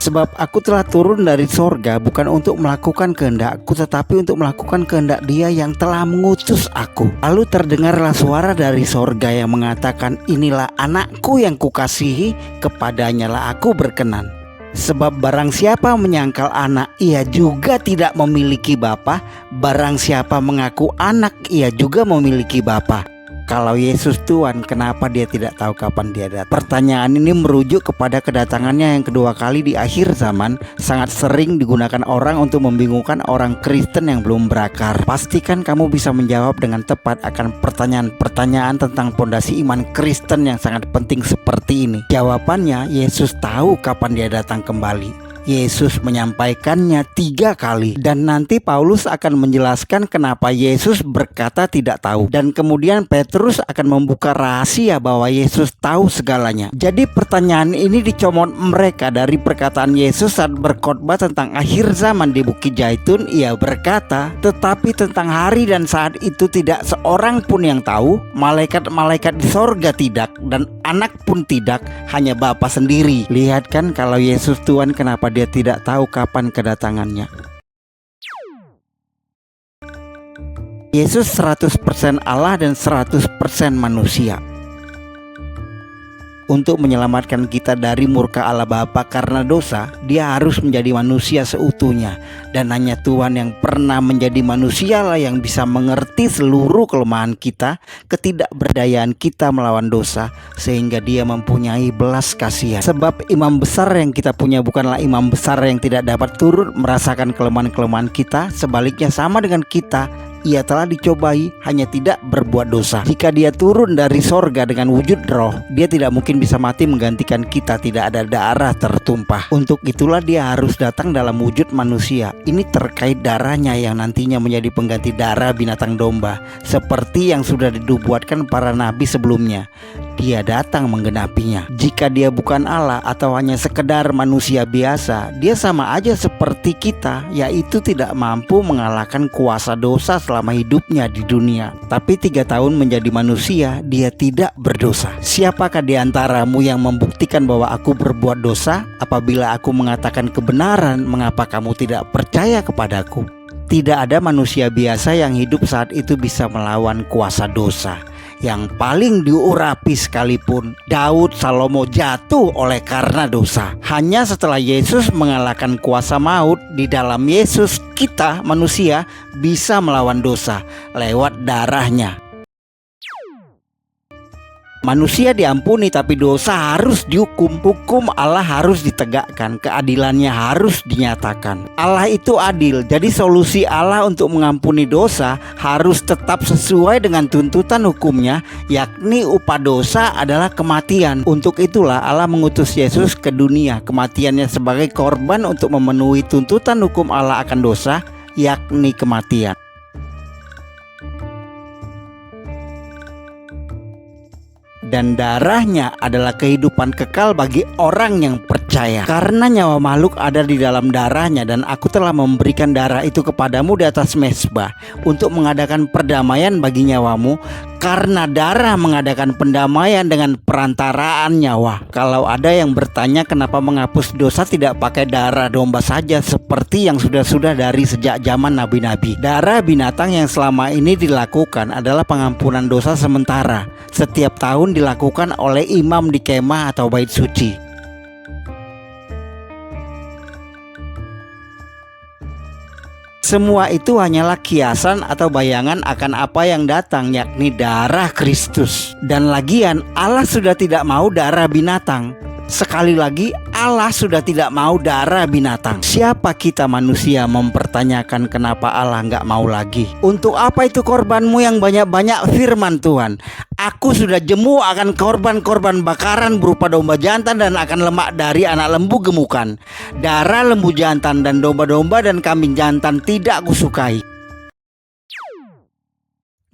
Sebab aku telah turun dari sorga bukan untuk melakukan kehendakku, tetapi untuk melakukan kehendak Dia yang telah mengutus aku. Lalu terdengarlah suara dari sorga yang mengatakan, inilah anakku yang kukasihi, kepadanya lah aku berkenan. Sebab barang siapa menyangkal anak, ia juga tidak memiliki bapa. Barang siapa mengaku anak, ia juga memiliki bapa. Kalau Yesus Tuhan, kenapa Dia tidak tahu kapan Dia datang? Pertanyaan ini merujuk kepada kedatangannya yang kedua kali di akhir zaman. Sangat sering digunakan orang untuk membingungkan orang Kristen yang belum berakar. Pastikan kamu bisa menjawab dengan tepat akan pertanyaan-pertanyaan tentang pondasi iman Kristen yang sangat penting seperti ini. Jawabannya, Yesus tahu kapan Dia datang kembali. Yesus menyampaikannya 3 kali, dan nanti Paulus akan menjelaskan kenapa Yesus berkata tidak tahu, dan kemudian Petrus akan membuka rahasia bahwa Yesus tahu segalanya. Jadi pertanyaan ini dicomot mereka dari perkataan Yesus saat berkhotbah tentang akhir zaman di Bukit Zaitun. Ia berkata, tetapi tentang hari dan saat itu tidak seorang pun yang tahu, malaikat-malaikat di sorga tidak, dan anak pun tidak, hanya Bapa sendiri. Lihat kan kalau Yesus Tuhan, kenapa Dia tidak tahu kapan kedatangannya. Yesus 100% Allah dan 100% manusia. Untuk menyelamatkan kita dari murka Allah Bapa karena dosa, Dia harus menjadi manusia seutuhnya. Dan hanya Tuhan yang pernah menjadi manusia lah yang bisa mengerti seluruh kelemahan kita, ketidakberdayaan kita melawan dosa, sehingga Dia mempunyai belas kasihan. Sebab imam besar yang kita punya bukanlah imam besar yang tidak dapat turut merasakan kelemahan-kelemahan kita. Sebaliknya sama dengan kita, Ia telah dicobai, hanya tidak berbuat dosa. Jika Dia turun dari sorga dengan wujud roh, Dia tidak mungkin bisa mati menggantikan kita, tidak ada darah tertumpah. Untuk itulah Dia harus datang dalam wujud manusia. Ini terkait darahnya yang nantinya menjadi pengganti darah binatang domba, seperti yang sudah dinubuatkan para nabi sebelumnya. Dia datang menggenapinya. Jika Dia bukan Allah atau hanya sekedar manusia biasa, Dia sama aja seperti kita, yaitu tidak mampu mengalahkan kuasa dosa selama hidupnya di dunia. Tapi 3 tahun menjadi manusia, Dia tidak berdosa. Siapakah di antaramu yang membuktikan bahwa aku berbuat dosa? Apabila aku mengatakan kebenaran, mengapa kamu tidak percaya kepadaku? Tidak ada manusia biasa yang hidup saat itu bisa melawan kuasa dosa. Yang paling diurapi sekalipun, Daud Salomo jatuh oleh karena dosa. Hanya setelah Yesus mengalahkan kuasa maut, di dalam Yesus kita manusia bisa melawan dosa lewat darahnya. Manusia diampuni, tapi dosa harus dihukum. Hukum Allah harus ditegakkan, keadilannya harus dinyatakan. Allah itu adil, jadi solusi Allah untuk mengampuni dosa harus tetap sesuai dengan tuntutan hukumnya, yakni upah dosa adalah kematian. Untuk itulah Allah mengutus Yesus ke dunia, kematiannya sebagai korban untuk memenuhi tuntutan hukum Allah akan dosa, yakni kematian. Dan darahnya adalah kehidupan kekal bagi orang yang percaya. Karena nyawa makhluk ada di dalam darahnya, dan aku telah memberikan darah itu kepadamu di atas mezbah untuk mengadakan perdamaian bagi nyawamu. Karena darah mengadakan pendamaian dengan perantaraan nyawa. Kalau ada yang bertanya kenapa menghapus dosa tidak pakai darah domba saja seperti yang sudah-sudah dari sejak zaman nabi-nabi. Darah binatang yang selama ini dilakukan adalah pengampunan dosa sementara. Setiap tahun dilakukan oleh imam di kemah atau bait suci. Semua itu hanyalah kiasan atau bayangan akan apa yang datang, yakni darah Kristus. Dan lagian Allah sudah tidak mau darah binatang. Sekali lagi, Allah sudah tidak mau darah binatang. Siapa kita manusia mempertanyakan kenapa Allah nggak mau lagi? Untuk apa itu korbanmu yang banyak-banyak, firman Tuhan? Aku sudah jemu akan korban-korban bakaran berupa domba jantan dan akan lemak dari anak lembu gemukan. Darah lembu jantan dan domba-domba dan kambing jantan tidak kusukai.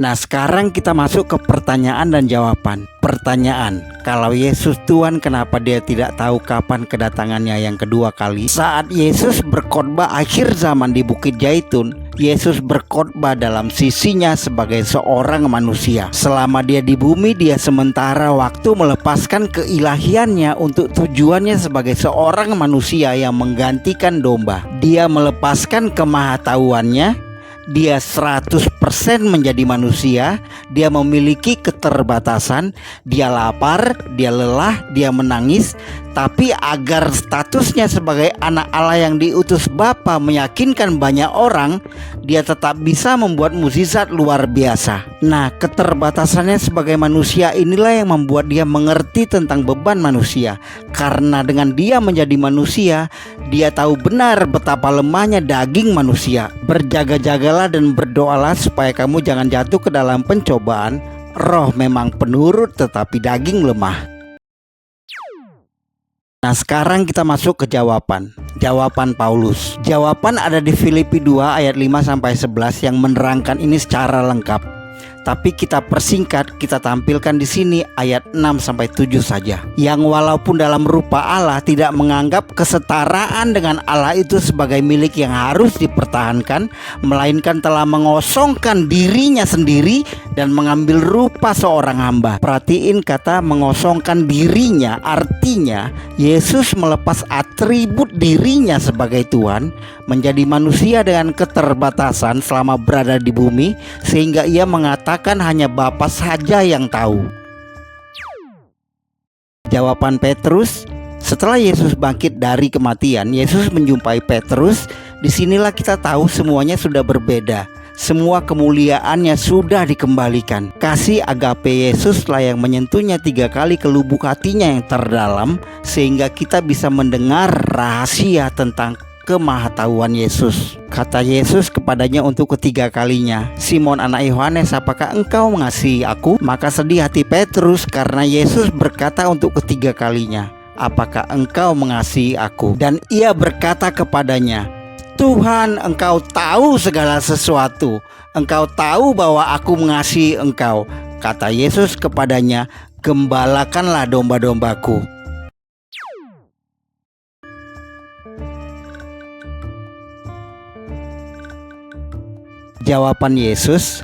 Nah, sekarang kita masuk ke pertanyaan dan jawaban. Pertanyaan, kalau Yesus Tuhan, kenapa Dia tidak tahu kapan kedatangannya yang kedua kali? Saat Yesus berkhotbah akhir zaman di Bukit Zaitun, Yesus berkhotbah dalam sisinya sebagai seorang manusia. Selama dia di bumi, dia sementara waktu melepaskan keilahiannya untuk tujuannya sebagai seorang manusia yang menggantikan domba. Dia melepaskan kemahatauannya. Dia 100% menjadi manusia. Dia memiliki keterbatasan. Dia lapar, dia lelah, dia menangis. Tapi agar statusnya sebagai anak Allah yang diutus Bapa meyakinkan banyak orang, dia tetap bisa membuat mukjizat luar biasa. Nah, keterbatasannya sebagai manusia inilah yang membuat dia mengerti tentang beban manusia. Karena dengan dia menjadi manusia, dia tahu benar betapa lemahnya daging manusia. Berjaga-jagalah dan berdoalah supaya kamu jangan jatuh ke dalam pencobaan. Roh memang penurut tetapi daging lemah. Nah, sekarang kita masuk ke jawaban Paulus. Jawaban ada di Filipi 2 ayat 5-11 yang menerangkan ini secara lengkap. Tapi kita persingkat, kita tampilkan di sini ayat 6-7 saja. Yang walaupun dalam rupa Allah tidak menganggap kesetaraan dengan Allah itu sebagai milik yang harus dipertahankan, melainkan telah mengosongkan dirinya sendiri dan mengambil rupa seorang hamba. Perhatiin kata mengosongkan dirinya, artinya Yesus melepas atribut dirinya sebagai Tuhan, menjadi manusia dengan keterbatasan selama berada di bumi, sehingga ia mengatakan hanya Bapa saja yang tahu. Jawaban Petrus, setelah Yesus bangkit dari kematian, Yesus menjumpai Petrus. Disinilah kita tahu semuanya sudah berbeda. Semua kemuliaannya sudah dikembalikan. Kasih agape Yesus lah yang menyentuhnya 3 kali ke lubuk hatinya yang terdalam, sehingga kita bisa mendengar rahasia tentang kemahatauan Yesus. Kata Yesus kepadanya untuk ketiga kalinya, "Simon anak Yohanes, apakah engkau mengasihi aku?" Maka sedih hati Petrus karena Yesus berkata untuk ketiga kalinya, "Apakah engkau mengasihi aku?" Dan ia berkata kepadanya, "Tuhan, engkau tahu segala sesuatu. Engkau tahu bahwa aku mengasihi engkau." Kata Yesus kepadanya, "Gembalakanlah domba-dombaku." Jawaban Yesus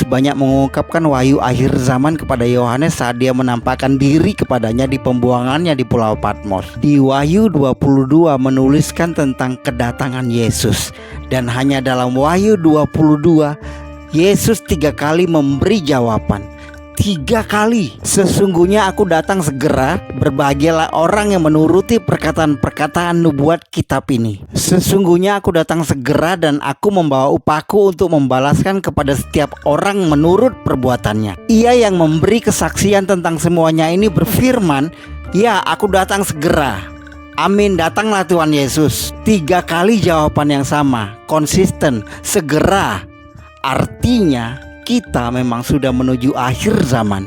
banyak mengungkapkan wahyu akhir zaman kepada Yohanes saat dia menampakkan diri kepadanya di pembuangannya di Pulau Patmos. Di Wahyu 22 menuliskan tentang kedatangan Yesus. Dan hanya dalam Wahyu 22, Yesus 3 kali memberi jawaban. 3 kali. "Sesungguhnya aku datang segera, berbahagialah orang yang menuruti perkataan-perkataan nubuat kitab ini. Sesungguhnya aku datang segera dan aku membawa upahku untuk membalaskan kepada setiap orang menurut perbuatannya." Ia yang memberi kesaksian tentang semuanya ini berfirman, "Ya, aku datang segera." Amin, datanglah Tuhan Yesus. 3 kali jawaban yang sama, konsisten, segera. Artinya kita memang sudah menuju akhir zaman.